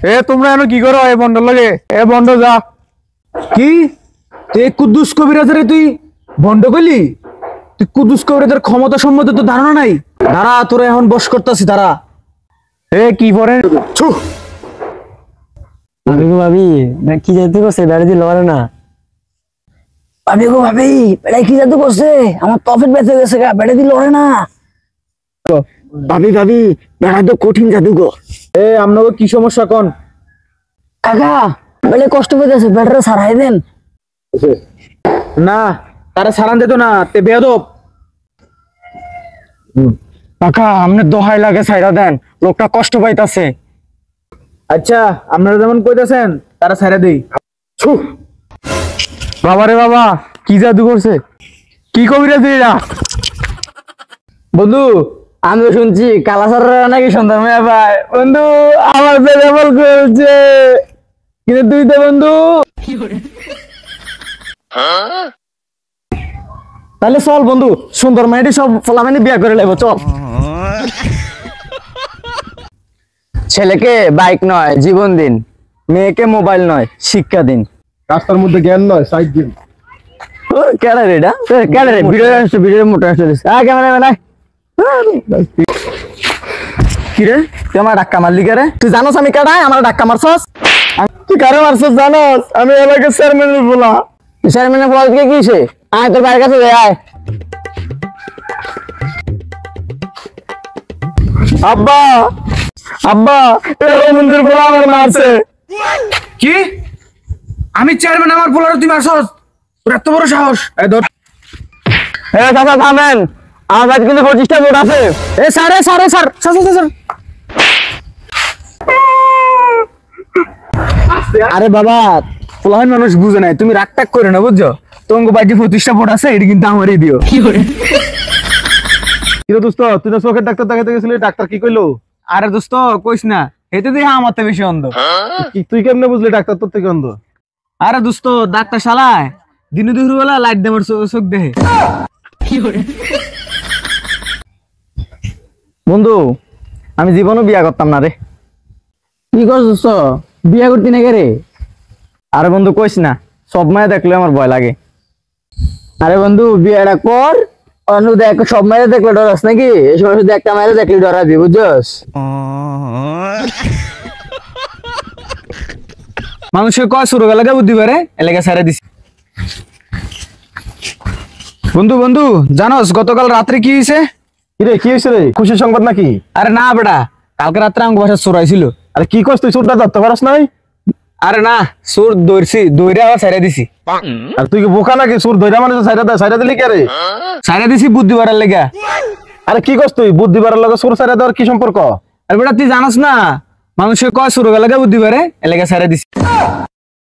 এ তোমরা এনো কি করো? এ বন্ধ লাগে, এ বন্ধ যা। কি তুই কুদ্দুস কবিরাজের তুই বন্ধ করলি? তুই কুদ্দুস কবিরাজের ক্ষমতা সম্বন্ধে তো ধারণা নাই। দাঁড়া, তোরা এখন বস করতেছি, দাঁড়া। এ কি পরে ভাবি গো ভাবি, কি জাদু করছে? বেড়ে দিল না ভাবি গো ভাবি, বেড়ে কি জাদু করছে? আমার তফিক বেঁচে গেছে গা, বেড়ে দিল না ভাবি ভাবি, বেড়া তো কঠিন জাদু গো। এ আপনাকে কি সমস্যা কোন? কাকা বেড়ে কষ্ট পেতেছে, বেড়াটা সারাই দেন। না, তারা সারান দিত না, তে বেয়াদব। কাকা আমনে দোহাই লাগে ছাইরা দেন, লোকটা কষ্ট পাইতাছে। আচ্ছা আপনারা যেমন কইতাছেন তারা ছাইরা দেই। বাবা রে বাবা, কি জাদু করছে? কি কবিরাজ এরা? বন্ধু আমি শুনছি কালাসাররা নাকি সন্ধ্যা মেয়ে ভাই। বন্ধু আমার বেদবল করেছে, কিন্তু তুই তো বন্ধু। তাহলে চল বন্ধু, সুন্দর মেয়েটি সব ফলামানি বিয়া করে নেবো, চল। ছেলেকে বাইক নয় জীবন দিন, মেয়েকে মোবাইল নয় শিক্ষা দিন। রাস্তার মধ্যে জ্ঞান নয়, সাইড দিন। কেডা রে এটা? কেডা রে? ভিডিও আসছে, ভিডিও মোটা আসছে। ক্যামেরা কি রে, তুই আমার ডাক্কা মারলি কে রে? তুই জানোস আমি কেডা? আমার ডাক্কা মারছস? তুই কারে মারছস জানোস? আমি এলাকার চেয়ারম্যানের বলা। চেয়ারম্যানের বল থেকে কিসে? আয় তোর বাড়ির কাছে আয়। আব্বা আব্বা, মন্দির বলা আমার মারছে। কি? আমি চেয়ারম্যান, আমার বলার তুই মারছস? তোর এত বড় সাহস? এই ধর। এ চাচা থামেন, আমার বাড়িতে কিন্তু 25টা ভোট আছে। এ স্যার, স্যার, স্যার, স্যার। আরে বাবা, পোলাহান মানুষ বুঝে নাই, তুমি রাগ টাক করে না বুঝছো? তোমাকে বাড়ি 25টা ভোট আছে, এটা কিন্তু আমারই দিও। কি রে দোস্ত, তুই তো চোখের ডাক্তার দেখাতে গেছিলি, ডাক্তার কি কইলো? আরে দোস্ত কইস না, এতে দেখে আমার তো বেশি অন্ধ। তুই কেমনে বুঝলি ডাক্তার তোর থেকে অন্ধ? আরে দোস্ত, ডাক্তার শালায় দিনে দুপুর বেলা লাইট দেবার চোখ দেখে। বন্ধু আমি জীবনও বিয়া করতাম না রে। কি করছিস? বিয়া করতি না কে রে? আরে বন্ধু কইস না, সব মায়ে দেখলে আমার ভয় লাগে। আরে বন্ধু বিয়েটা কর, অন্য দেখ, সব মায়ের দেখলে ডরাস নাকি? এই সময় শুধু একটা মায়ের দেখলে ডরাবি, বুঝছস? মানুষের কয় শুরু এলাকা বুদ্ধি পারে, এলাকা ছেড়ে দিছি। বন্ধু বন্ধু জানোস গতকাল রাত্রে কি হয়েছে? কিরে কি হয়েছে রে? খুশির সংবাদ নাকি? আরে না বেটা, কালকে রাত্রে আমার বাসায় চোর আইছিল। আরে কি করছ তুই? চোরটা ধরতে পারস নাই? আরে না, চোর দৌড়ছি, দৌড়ে আবার ছেড়ে দিছি। আর তুই কি বোকা নাকি? চোর ধইরা মানে সাইডা দিলি কে রে? ছেড়ে দিছি বুদ্ধি পারার লেগা। আরে কি করছ তুই? বুদ্ধি বাড়ার লগে চোর সাইডা দেওয়ার কি সম্পর্ক? আরে বেটা তুই জানোস না, মানুষের কয় শুরু এলাকা বুদ্ধি পারে, এলাকা ছেড়ে দিছি।